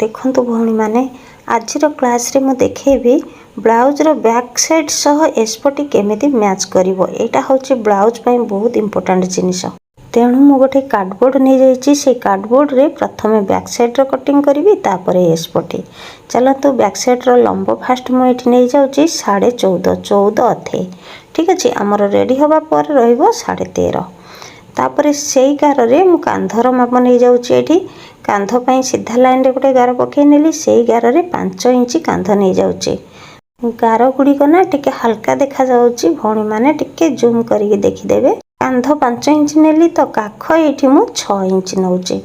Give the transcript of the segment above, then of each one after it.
देखंतु भौणी माने आजिर क्लास रे मु देखेबी ब्लाउज रो बैक साइड सह एस्पटी केमिति मैच करिवो। एटा होची ब्लाउज पई बहुत इंपोर्टेंट जिनिस। तेणु मु गोटे कार्डबोर्ड नहीं जाइए से कार्डबोर्ड रे प्रथमे बैक साइड रो कटिंग करी तापरे एस्पटी। चलतु बैक साइड रो लंब फास्ट मु एठी नहीं जाउची 14.5 अथे। ठीक अछि, हमर रेडी होबा पर रहइबो 13.5। तापरे सेई गार रे मु कांधर माप नहीं जाउची। एठी कांध पई सीधा लाइन रे गोटे गार पकई नेली। सेई गार रे 5 इंच कांध नहीं जाउची। गार गुड़िक ना टिके हल्का देखा जाउची। भौणी माने टिके जूम करके देखि देबे। कांध 5 इंच नेली तो काख एठी मु 6 इंच नउची।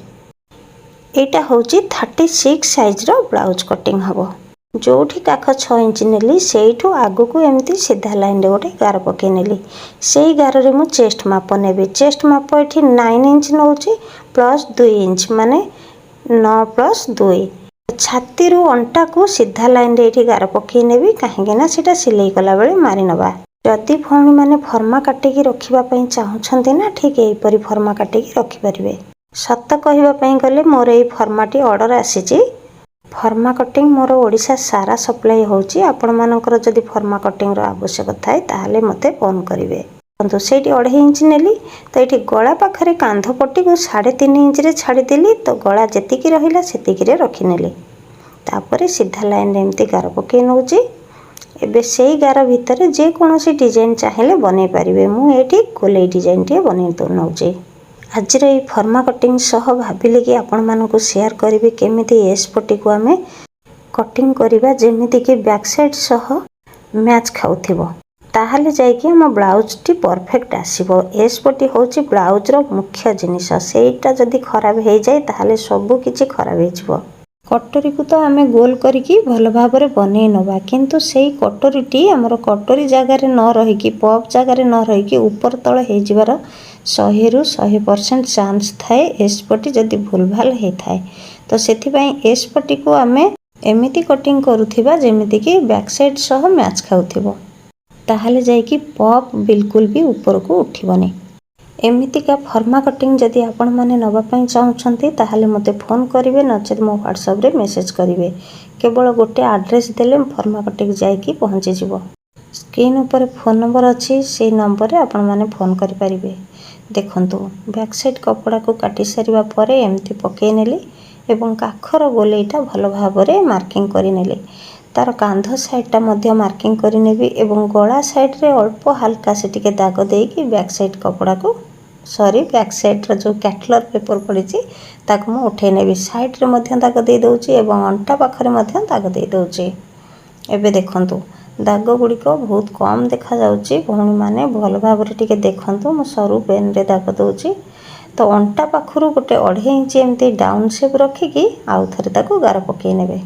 एटा होची 36 साइज रो ब्लाउज कटिंग हबो। जोठी काख 6 इंच नेली सेइठू आगु को एमती सीधा लाइन रे गोटे गार पकई नेली। सेई गार रे मु चेस्ट माप नेबी। चेस्ट माप एठी 9 इंच नउची प्लस 2 इंच माने 9 प्लस 2। छाती रु अंटा को सीधा लाइन रे एठी गार पकई नेबी काहेकि ना सेटा सिलाई कला बेले मारी नबा। जदि भौणी माने फर्मा काटिकी रखिबा पई चाहुछंती ना ठीक एई परी फर्मा काटिकी रखि परिबे। सत कहिबा पई गले मोर एई फर्माटी ऑर्डर आसीची। फर्मा कटिंग मोर ओडिशा सारा सप्लाई होची। आपण मानकर जदि फर्मा कटिंग रो आवश्यक थाए ताहाले मते फोन करिवे। तो सेठी 2.5 इंच नेली तो एठी गळा पाखरे कांध पट्टी को 3.5 इंच रे छाड़ी देली तो गळा जेतिकी रहिला सेतिकी रे रखि नेली। तापरे सीधा लाइन रे एमती गार पकई नउची। एबे सेई गार भितरे जे कोनोसी डिजाइन चाहेले बनै परिबे। मु एठी कोलै डिजाइन टे बनै तो नउची। आजिर एई फर्मा कटिंग सह भाबिले कि आपण मानको शेयर करिवे केमिति एस्पटी को आमे कटिंग करिबा जेमिति कि बैक साइड सह मैच खाउथिबो। ताहाले जाय कि हम ब्लाउज टी परफेक्ट आसीबो। एस्पटी होची ब्लाउज रो मुख्य जिनिस। सेइटा जदि खराब हे जाय ताहाले सब किछि खराब हे जिवो। कटोरी को तो आमे गोल करिकी भल भाबरे बनै नबा, किंतु सेई कटोरीटी हमर कटोरी जगह रे न रही कि पप जगह रे न रही कि ऊपर तळ हे जिवार 100 रु 100% चांस थाए एस्पटी जदि भूलभाल हे थाए। तो सेथि पई एस्पटी को आमे एमिति कटिंग करूथिबा जेमिति कि बैक साइड सह मैच खाउथिबो। ताहाले जाय कि पप बिल्कुल भी ऊपर को उठिबनी। एमितिका फर्मा कटिंग जदि आपण माने नबा पई चाहुछंती ताहाले मते फोन करिवे, नचेत मो व्हाट्सएप रे मेसेज करिवे। केवल गोटे एड्रेस देले फर्मा कटिंग जाय कि पहुंची जिवो। स्क्रीन ऊपर फोन नंबर अछि, सेई नंबर रे आपण माने फोन करि परिवे। देखंतु बैक साइड कपड़ा को काटी सारिबा परे एमती पकई नेली एवं काखर गोलेटा भल भाबरे मार्किंग करि नेली। तार कांध साइडटा मध्य मार्किंग करि नेबी एवं गळा साइड रे अल्प हल्का से टिके दाग देकी बैक साइड कपड़ा को बैक साइड रो जो कैटलर पेपर पड़ीची ताको मु उठे नेबी। साइड रे मध्य दाग दे दउची एवं अंटा पाखरे मध्य दाग दे दउची। एबे देखंतु दाग गुड़िक बहुत कम देखा जाउची। भौणी माने भल भाबरे टिके देखंतु मु सरू पेन रे दाग दउची। तो अंटा पाखरु गोटे 2.5 इंच एमती डाउन शेप रखिकी आउ थरे ताको गार पकई नेबे।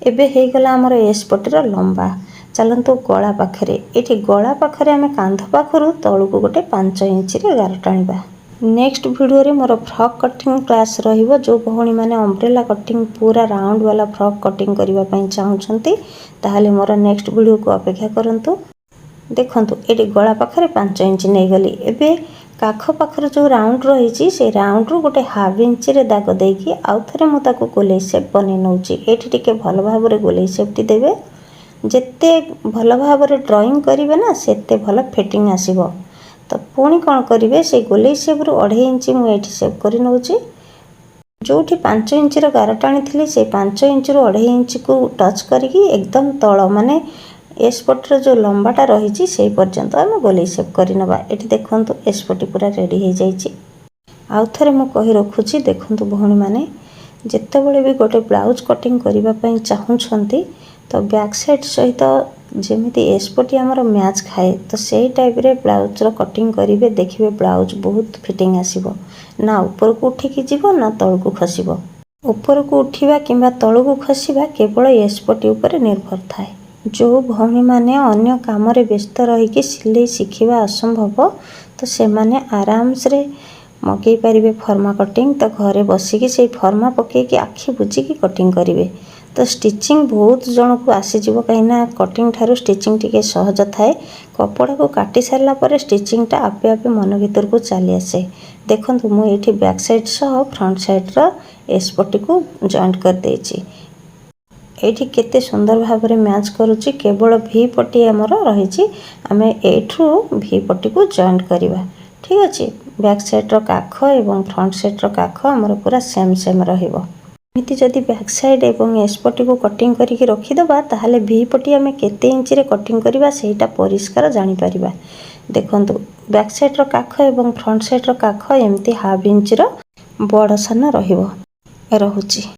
एबे हे गला हमर एस्पटी रो लंबा। चलंतु गळा पाखरे एठी गळा पाखरे आमे कांध पाखरु तळुको गोटे 5 इंच रे गार टाणीबा। नेक्स्ट वीडियो रे मोर फ्रॉक कटिंग क्लास रहिबो। जो भौणी माने अम्ब्रेला कटिंग पूरा राउंड वाला फ्रॉक कटिंग करिबा पई चाहुछंती ताहाले मोर नेक्स्ट वीडियो को अपेक्षा करंतु। देखंतु एठी गळा पाखरे 5 इंच नै गली। एबे काख पाखरे जो राउंड रहिची से राउंड रु गोटे 1/2 इंच रे दाग देकी आउ थरे मु ताको गोले शेप बनै नउची। एठी टिके भल भाबरे गोले शेप टी देबे। जेते भल भाबरे ड्राइंग करिवे ना सेते भल फिटिंग आसीबो। तो पुणी कोन करिवे से गोले शेप रु 2.5 इंच मु एठी शेप करि नउची। जोठी 5 इंच रो गार टाणी थिली से 5 इंच रु 2.5 इंच को टच करिकी एकदम तळ माने एस्पटी रो जो लंबाटा रहिची सेई पर्यंत हम गोले शेप करि नबा। एठी देखंतु एस्पटी पूरा रेडी हे जाईची। आउ थरे मु कहि रखुची। देखंतु भौणी माने जेतेबेले भी गोटे ब्लाउज कटिंग करिबा पई चाहुछंती तो बैक साइड सहित जेमिति एस्पटी हमर मैच खाए तो सेई टाइप रे ब्लाउज रो कटिंग करिवे। देखिवे ब्लाउज बहुत फिटिंग आसीबो। ना ऊपर को उठिकी जीवो ना तळ को खसिबो। ऊपर को उठिबा किंबा तळ को खसिबा केवल एस्पटी ऊपर निर्भर थाए। जो भौणी माने अन्य काम रे व्यस्त रहिकी सिलाई शिखिबा असंभव तो से माने आराम से मगै परिवे फर्मा कटिंग। तो घरे बसिकी से फर्मा पकेकी आखि बुझिकी कटिंग करिवे। तो स्टिचिंग बहुत जन को आसी जीवो कहिना कटिंग ठारू स्टिचिंग टिके सहज थाए। कपड़ा को काटी सारला परे स्टिचिंग टा आपे आपे मन भीतर को चली आसे। देखंतु मु एठी बैक साइड सह फ्रंट साइड रो एस पट्टी को जॉइंट कर देछि। एठी केते सुंदर भाबरे मैच करूची। केवल भी पट्टी हमर रहिछि, आमे एठू भी पट्टी को जॉइंट करिवा। ठीक अछि। बैक साइड रो काख एवं फ्रंट साइड रो काख हमर पूरा सेम सेम रहिबो। एमिति जदि बैक साइड एवं एस पट्टी को कटिंग करिके रखि दबा ताहाले भी पट्टी आमे केते इंच रे कटिंग करिवा सेटा परिष्कार जानि परिबा। देखंतु बैक साइड रो काख एवं फ्रंट साइड रो काख एमिति हाफ इंच रो बड़ सान रहिबो रहुची।